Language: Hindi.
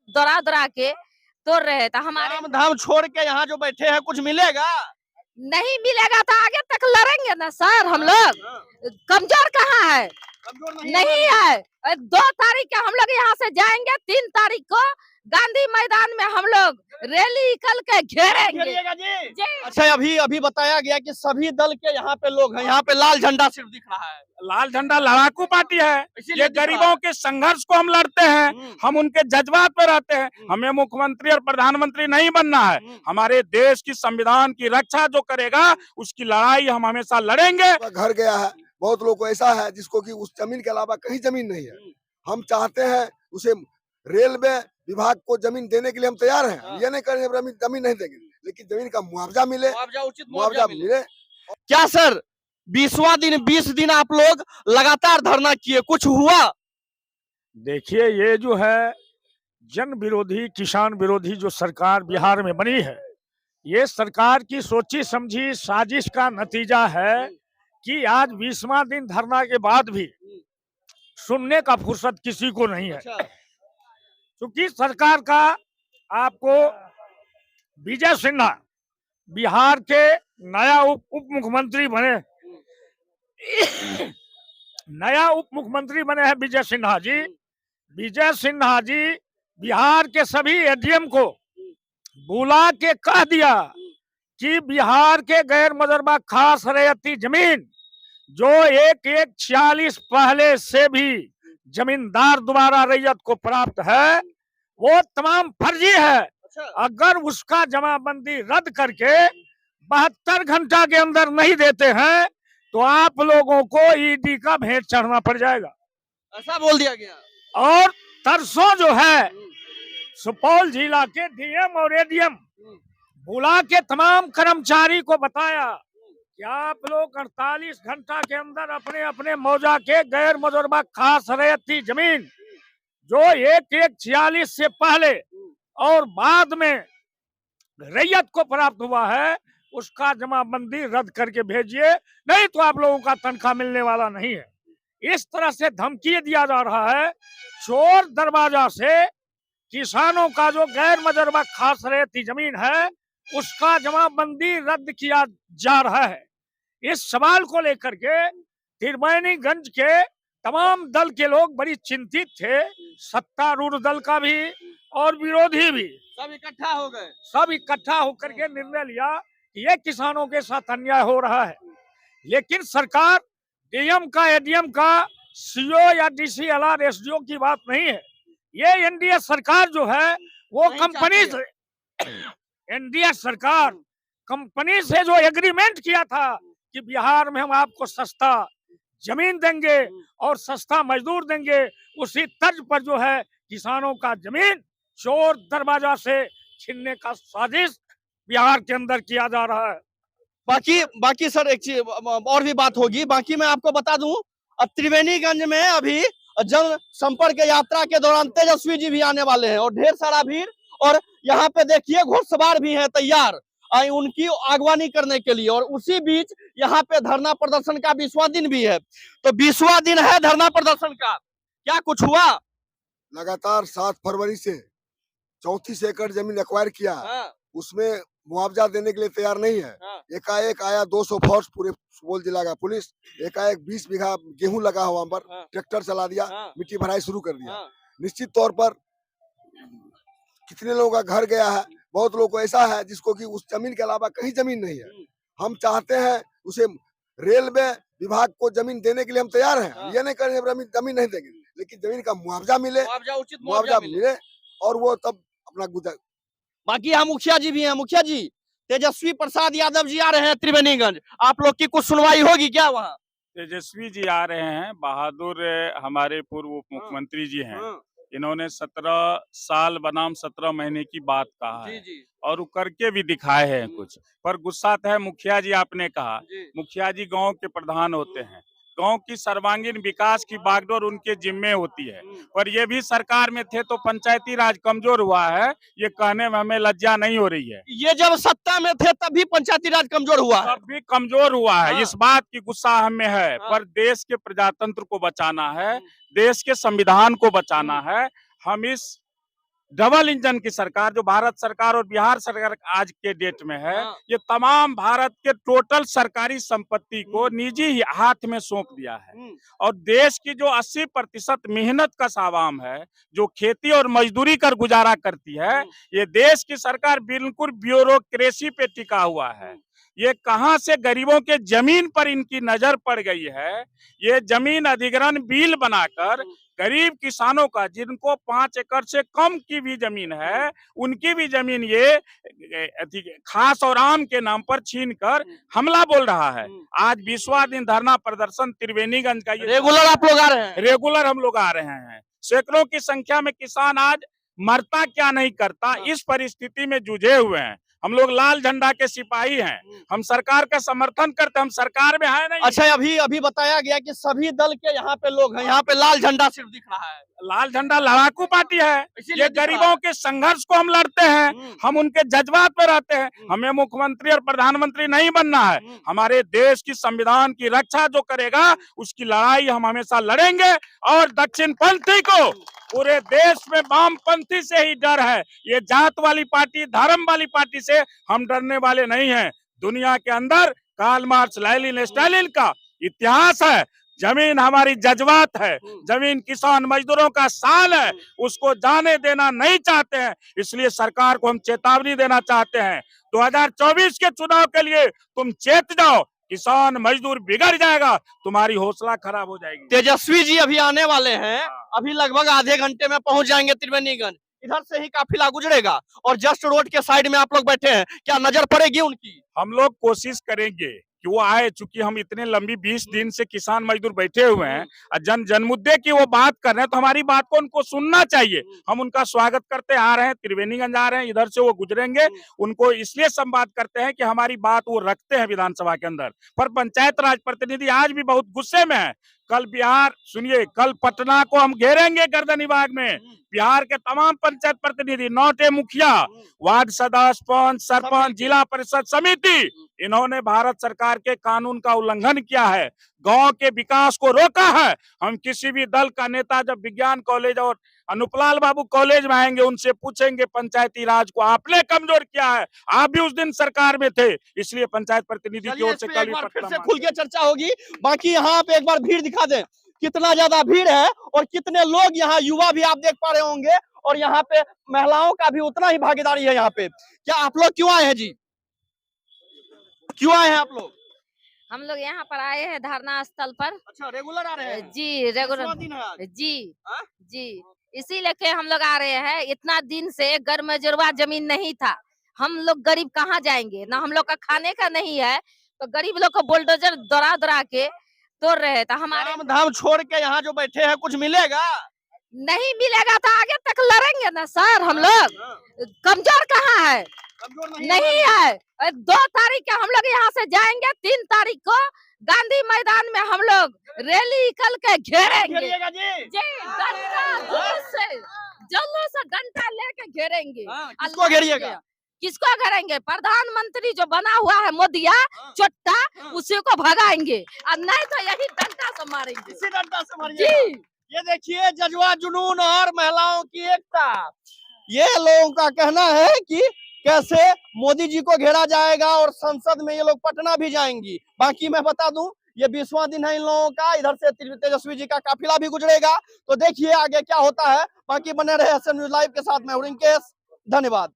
दौड़ा दौड़ा के तोड़ रहे थे हमारे। काम धाम छोड़ के यहाँ जो बैठे हैं कुछ मिलेगा? नहीं मिलेगा तो आगे तक लड़ेंगे ना सर हम लोग। कमजोर कहाँ है? कमजोर नहीं है। 2 तारीख के हम लोग यहाँ से जाएंगे, 3 तारीख को गांधी मैदान में हम लोग रैली निकल के घेरेंगे। घेरिएगा जी? जी। अच्छा, अभी बताया गया कि सभी दल के यहाँ पे लोग हैं, यहाँ पे लाल झंडा सिर्फ दिख रहा है। लाल झंडा लड़ाकू पार्टी है, इसीलिए ये दिख रहा गरीबों है। के संघर्ष को हम लड़ते हैं, हम उनके जज्बात पर रहते हैं। हमें मुख्यमंत्री और प्रधानमंत्री नहीं बनना है, हमारे देश की संविधान की रक्षा जो करेगा उसकी लड़ाई हम हमेशा लड़ेंगे। घर गया है, बहुत लोग को ऐसा है जिसको कि उस जमीन के अलावा कहीं जमीन नहीं है। हम चाहते हैं उसे रेलवे विभाग को जमीन देने के लिए हम तैयार हैं। हाँ। ये नहीं करेंगे जमीन नहीं देंगे, लेकिन जमीन का मुआवजा मिले, उचित मुआवजा मिले। क्या सर 20वां दिन 20 दिन आप लोग लगातार धरना किए, कुछ हुआ? देखिए, ये जो है जन विरोधी किसान विरोधी जो सरकार बिहार में बनी है, ये सरकार की सोची समझी साजिश का नतीजा है कि आज 20वां दिन धरना के बाद भी सुनने का फुर्सत किसी को नहीं है। क्योंकि सरकार का आपको विजय सिन्हा बिहार के नया उप मुख्यमंत्री बने, नया उप मुख्यमंत्री बने हैं विजय सिन्हा जी। विजय सिन्हा जी बिहार के सभी एडीएम को बुला के कह दिया कि बिहार के गैर मुजर्रबा खास रैयती जमीन जो 1/1/46 पहले से भी जमींदार द्वारा रैयत को प्राप्त है, वो तमाम फर्जी है। अगर उसका जमाबंदी रद्द करके 72 घंटा के अंदर नहीं देते हैं तो आप लोगों को ईडी का भेंट चढ़ना पड़ जाएगा, ऐसा बोल दिया गया। और तरसों जो है सुपौल जिला के डीएम और एडीएम बुला के तमाम कर्मचारी को बताया कि आप लोग 48 घंटा के अंदर अपने अपने मौजा के गैर मुजर्रबा खास रैयती जमीन जो 1/1/46 से पहले और बाद में रैयत को प्राप्त हुआ है उसका जमाबंदी रद्द करके भेजिए, नहीं तो आप लोगों का तनख्वाह मिलने वाला नहीं है। इस तरह से धमकी दिया जा रहा है। चोर दरवाजा से किसानों का जो गैर मुजर्रबा खास रैयती जमीन है उसका जमाबंदी रद्द किया जा रहा है। इस सवाल को लेकर के त्रिवेणीगंज के तमाम दल के लोग बड़ी चिंतित थे, सत्तारूढ़ दल का भी और विरोधी भी, सब इकट्ठा हो गए। सब इकट्ठा होकर के निर्णय लिया कि ये किसानों के साथ अन्याय हो रहा है। लेकिन सरकार डीएम का एडीएम का सीओ या डीसीएलआर एसडीओ की बात नहीं है। ये एनडीए सरकार जो है वो कंपनी से, एनडीए सरकार कंपनी से जो एग्रीमेंट किया था कि बिहार में हम आपको सस्ता जमीन देंगे और सस्ता मजदूर देंगे, उसी तर्ज पर जो है किसानों का जमीन चोर दरवाजा से छीनने का साजिश बिहार के अंदर किया जा रहा है। बाकी सर एक चीज और भी बात होगी। बाकी मैं आपको बता दूं, अब त्रिवेणीगंज में अभी जन संपर्क यात्रा के दौरान तेजस्वी जी भी आने वाले हैं और ढेर सारा भीड़, और यहाँ पे देखिए घुड़सवार भी हैं तैयार उनकी अगवानी करने के लिए। और उसी बीच यहाँ पे धरना प्रदर्शन का 20वां दिन भी है। तो 20वां दिन है धरना प्रदर्शन का, क्या कुछ हुआ? लगातार 7 फरवरी से 34 एकड़ जमीन एक्वायर किया, उसमें मुआवजा देने के लिए तैयार नहीं है। एकाएक आया 200 फोर्स पूरे सुपौल जिला का पुलिस, एकाएक 20 बीघा गेहूं लगा हुआ पर ट्रैक्टर चला दिया, मिट्टी भराई शुरू कर दिया। निश्चित तौर पर कितने लोगों का घर गया है, बहुत लोगों को ऐसा है जिसको कि उस जमीन के अलावा कहीं जमीन नहीं है। हम चाहते हैं उसे रेलवे विभाग को जमीन देने के लिए हम तैयार हैं। ये नहीं करेंगे जमीन नहीं देंगे, लेकिन जमीन का मुआवजा मिले, उचित मुआवजा मिले, और वो तब अपना गुजर। बाकी यहाँ मुखिया जी भी हैं। मुखिया जी, तेजस्वी प्रसाद यादव जी आ रहे हैं त्रिवेणीगंज, आप लोग की कुछ सुनवाई होगी क्या वहाँ? तेजस्वी जी आ रहे हैं, बहादुर हमारे पूर्व उप मुख्यमंत्री जी हैं। इन्होंने 17 साल बनाम 17 महीने की बात कहा है और वो करके भी दिखाए हैं कुछ। पर गुस्सा है मुखिया जी, आपने कहा मुखिया जी गांव के प्रधान होते हैं, गांव की सर्वांगीण विकास की बागडोर उनके जिम्मे होती है। पर ये भी सरकार में थे तो पंचायती राज कमजोर हुआ है, ये कहने में हमें लज्जा नहीं हो रही है। ये जब सत्ता में थे तब भी पंचायती राज कमजोर हुआ है, तब भी कमजोर हुआ है। इस बात की गुस्सा हमें है। पर देश के प्रजातंत्र को बचाना है, देश के संविधान को बचाना है। हम इस डबल इंजन की सरकार जो भारत सरकार और बिहार सरकार आज के डेट में है, ये तमाम भारत के टोटल सरकारी संपत्ति को निजी हाथ में सौंप दिया है। और देश की जो 80% मेहनत कश आवाम है, जो खेती और मजदूरी कर गुजारा करती है, ये देश की सरकार बिल्कुल ब्यूरोक्रेसी पे टिका हुआ है। ये कहां से गरीबों के जमीन पर इनकी नजर पड़ गई है। ये जमीन अधिग्रहण बिल बनाकर गरीब किसानों का, जिनको 5 एकड़ से कम की भी जमीन है, उनकी भी जमीन ये खास और आम के नाम पर छीनकर हमला बोल रहा है। आज 20वां दिन धरना प्रदर्शन त्रिवेणीगंज का, ये रेगुलर आप लोग आ रहे हैं? रेगुलर हम लोग आ रहे हैं। सैकड़ों की संख्या में किसान आज मरता क्या नहीं करता, इस परिस्थिति में जूझे हुए हैं। हम लोग लाल झंडा के सिपाही हैं, हम सरकार का समर्थन करते, हम सरकार में है नहीं। अच्छा, अभी बताया गया कि सभी दल के यहाँ पे लोग हैं, यहाँ पे लाल झंडा सिर्फ दिख रहा है। लाल झंडा लड़ाकू पार्टी है, ये गरीबों के संघर्ष को हम लड़ते हैं, हम उनके जज्बात में रहते हैं। हमें मुख्यमंत्री और प्रधानमंत्री नहीं बनना है, हमारे देश की संविधान की रक्षा जो करेगा उसकी लड़ाई हम हमेशा लड़ेंगे। और दक्षिण पंथी को पूरे देश में वामपंथी से ही डर है, ये जात वाली पार्टी, धर्म वाली पार्टी से हम डरने वाले नहीं हैं। दुनिया के अंदर कार्ल मार्क्स, लेनिन, स्टालिन का इतिहास है। जमीन हमारी जज्बात है, जमीन किसान मजदूरों का शान है, उसको जाने देना नहीं चाहते हैं। इसलिए सरकार को हम चेतावनी देना चाहते हैं, 2024 के चुनाव के लिए तुम चेत जाओ, किसान मजदूर बिगड़ जाएगा, तुम्हारी हौसला खराब हो जाएगी। तेजस्वी जी अभी आने वाले हैं, अभी लगभग आधे घंटे में पहुंच जाएंगे त्रिवेणीगंज। इधर से ही काफिला गुजरेगा और जस्ट रोड के साइड में आप लोग बैठे हैं, क्या नजर पड़ेगी उनकी? हम लोग कोशिश करेंगे कि वो आए, चूंकि हम इतने लंबी 20 दिन से किसान मजदूर बैठे हुए हैं और जन मुद्दे की वो बात कर रहे हैं, तो हमारी बात को उनको सुनना चाहिए। हम उनका स्वागत करते आ रहे हैं, त्रिवेणीगंज आ रहे हैं, इधर से वो गुजरेंगे, उनको इसलिए संवाद करते हैं कि हमारी बात वो रखते हैं विधानसभा के अंदर। पर पंचायत राज प्रतिनिधि आज भी बहुत गुस्से में है। कल बिहार, सुनिए, कल पटना को हम घेरेंगे गर्दनी बाग में। बिहार के तमाम पंचायत प्रतिनिधि, 9 मुखिया, वार्ड सदस्य, पंच, सरपंच, जिला परिषद समिति, इन्होंने भारत सरकार के कानून का उल्लंघन किया है, गांव के विकास को रोका है। हम किसी भी दल का नेता जब विज्ञान कॉलेज और अनुपलाल बाबू कॉलेज में आएंगे, उनसे पूछेंगे पंचायती राज को आपने कमजोर किया है, आप भी उस दिन सरकार में थे, इसलिए पंचायत प्रतिनिधि की ओर से कल फिर से खुल के चर्चा होगी। बाकी यहाँ पे एक बार भीड़ दिखा दें, कितना ज्यादा भीड़ है और कितने लोग यहाँ, युवा भी आप देख पा रहे होंगे, और यहाँ पे महिलाओं का भी उतना ही भागीदारी है यहाँ पे। क्या आप लोग क्यों आए हैं जी? क्यों आए हैं आप लोग? हम लोग यहाँ पर आए हैं धरना स्थल पर। अच्छा, रेगुलर आ रहे हैं? जी, रेगुलर जी। जी, इसीलिए के हम लोग आ रहे हैं। इतना दिन से गरमजुरवा जमीन नहीं था, हम लोग गरीब कहाँ जाएंगे, ना हम लोग का खाने का नहीं है, तो गरीब लोग को बुलडोजर दौड़ा के तोड़ रहे हैं। तो हमारे धाम छोड़ के यहाँ जो बैठे हैं, कुछ मिलेगा? नहीं मिलेगा तो आगे तक लड़ेंगे ना सर। हम लोग कमजोर कहाँ है, नहीं है। 2 तारीख के हम लोग यहाँ से जाएंगे, 3 तारीख को गांधी मैदान में हम लोग रैली निकल के घेरेंगे जी, जुलूस से डंडा लेके घेरेंगे। किसको घेरिएगा? किसको घेरेंगे? प्रधानमंत्री जो बना हुआ है मोदिया चोट्टा, उसी को भगाएंगे, और नहीं तो यही डंडा से मारेंगे। इसी डंडा से मारेंगे जी। ये देखिए जज्बा, जुनून और महिलाओं की एकता। ये लोगों का कहना है कि कैसे मोदी जी को घेरा जाएगा और संसद में ये लोग पटना भी जाएंगी। बाकी मैं बता दूं, ये 20वां दिन है इन लोगों का। इधर से तेजस्वी जी का काफिला भी गुजरेगा, तो देखिए आगे क्या होता है। बाकी बने रहे एसएम न्यूज़ लाइव के साथ, मैं रिंकेश, धन्यवाद।